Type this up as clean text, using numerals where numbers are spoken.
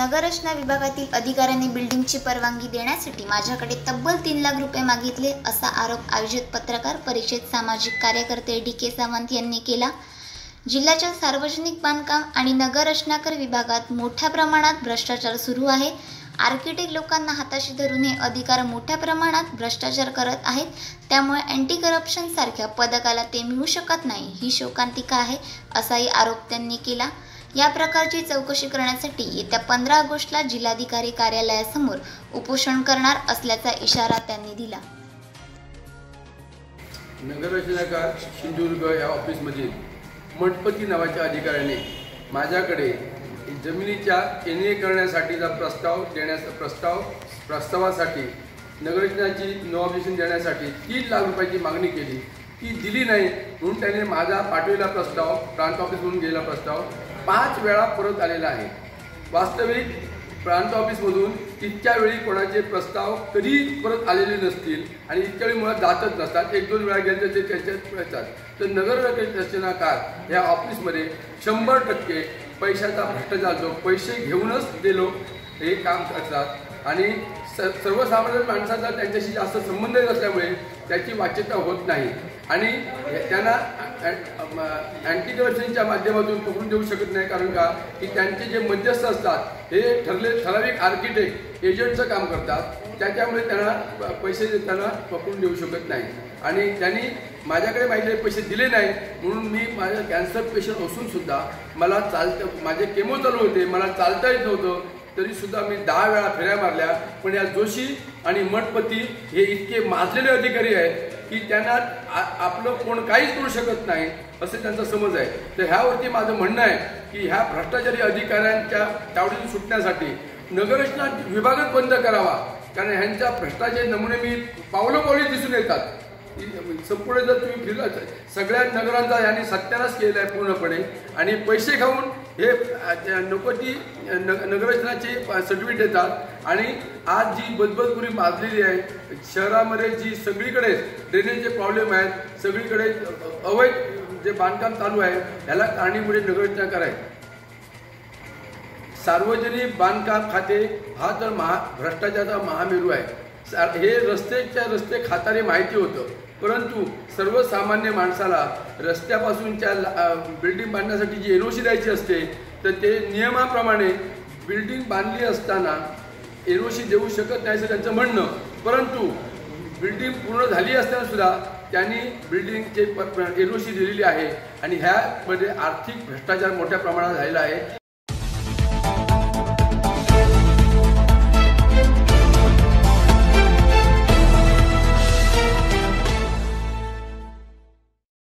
नगररचना विभागातील अधिकाऱ्यांनी बिल्डिंगची परवानगी देण्यासाठी माझ्याकडे तब्बल 3 लाख रुपये मागितले असा आरोप आयोजित पत्रकार परिषदेत सामाजिक कार्यकर्ते डी.के. सावंत यांनी केला। जिल्ह्याच्या सार्वजनिक बांधकाम आणि नगररचनाकर विभागात मोठ्या प्रमाणात भ्रष्टाचार सुरू आहे। आर्किटेक्ट लोकांना हाताशी धरून हे अधिकार मोठ्या प्रमाणात भ्रष्टाचार करत आहेत, त्यामुळे अँटी करप्शन सारख्या पदकाला ते मिळू शकत नाही, ही शोकांतिका आहे असाही आरोप त्यांनी केला। या प्रकारची चौकशी करण्यासाठी येत्या 15 ऑगस्टला जिल्हाधिकारी कार्यालयासमोर उपोषण करणार असल्याचा इशारा त्यांनी दिला। नगररचनाकार सिंधुदुर्ग या ऑफिसमधील मठपती नावाच्या अधिकाऱ्याने माझ्याकडे जमिनीच्या एनए करण्यासाठीचा प्रस्तावासाठी नगररचनाची नो ऑब्जेक्शन देण्यासाठी 3 लाख रुपयाची मागणी केली। ती दिली नाही म्हणून त्याने माझा पाठवलेला प्रस्ताव, प्रांत ऑफिसमधून गेलेला प्रस्ताव 5 वेळा परत आलेला आहे। वास्तविक प्रांत ऑफिसमधून इतक्या वेळी कोणाचे प्रस्ताव कधी परत आलेले नसतील आणि इतक्या वेळी मुळात जातच नसतात, 1-2 वेळा गेले ते त्याच्यात येतात। तर नगररचनाकार या ऑफिसमध्ये 100% पैशाचा भ्रष्टाचार जो पैसे घेऊनच ते लोक हे काम करतात आणि सर्वसामान्य माणसाचा त्यांच्याशी जास्त संबंध नसल्यामुळे त्याची वाच्यता होत नाही आणि त्यांना अँटी करप्शनच्या माध्यमातून पकडून देऊ शकत नाही। कारण का की त्यांचे जे मध्यस्थ असतात हे ठराविक आर्किटेक्ट एजंटचं काम करतात, त्याच्यामुळे त्यांना पैसे देताना पकडून देऊ शकत नाही आणि त्यांनी माझ्याकडे माहिती पैसे दिले नाही म्हणून मी माझ्या कॅन्सर पेशंट असून सुद्धा मला माझे केमो चालू होते, मला चालता येत नव्हतं, तरी सुद्धा मी 10 वेळा फेऱ्या मारल्या। पण या जोशी आणि मठपती हे इतके माजलेले अधिकारी आहेत की त्यांना आपलं कोण काहीच करू शकत नाही असं त्यांचा समज आहे। तर ह्यावरती माझं म्हणणं आहे की ह्या भ्रष्टाचारी अधिकाऱ्यांच्या तावडीतून सुटण्यासाठी नगररचना विभागच बंद करावा, कारण ह्यांच्या भ्रष्टाचारी नमुने मी पावलोपावली दिसून येतात। संपूर्ण जर तुम्ही फिरलात सगळ्या नगरांचा यांनी सत्यानाश केलेला आहे पूर्णपणे आणि पैसे खाऊन हे नको ती नगररचनाचे सर्टिफिकेट देतात आणि आज जी बदबदपुरी माजलेली आहे शहरामध्ये, जी सगळीकडे ड्रेनेजचे प्रॉब्लेम आहेत, सगळीकडे अवैध जे बांधकाम चालू आहे, याला कारणीमुळे नगररचनाकार आहे। सार्वजनिक बांधकाम खाते हा तर भ्रष्टाचाराचा महामेरू आहे। हे रस्ते खाताने माहिती होतं, परंतु सर्वसामान्य माणसाला रस्त्यापासूनच्या बिल्डिंग बांधण्यासाठी जी एनओसी द्यायची असते तर ते नियमाप्रमाणे बिल्डिंग बांधली असताना एनओसी देऊ शकत नाही असं त्यांचं म्हणणं, परंतु बिल्डिंग पूर्ण झाली असताना सुद्धा त्यांनी बिल्डिंगचे एनओसी दिलेली आहे आणि ह्यामध्ये आर्थिक भ्रष्टाचार मोठ्या प्रमाणात झालेला आहे।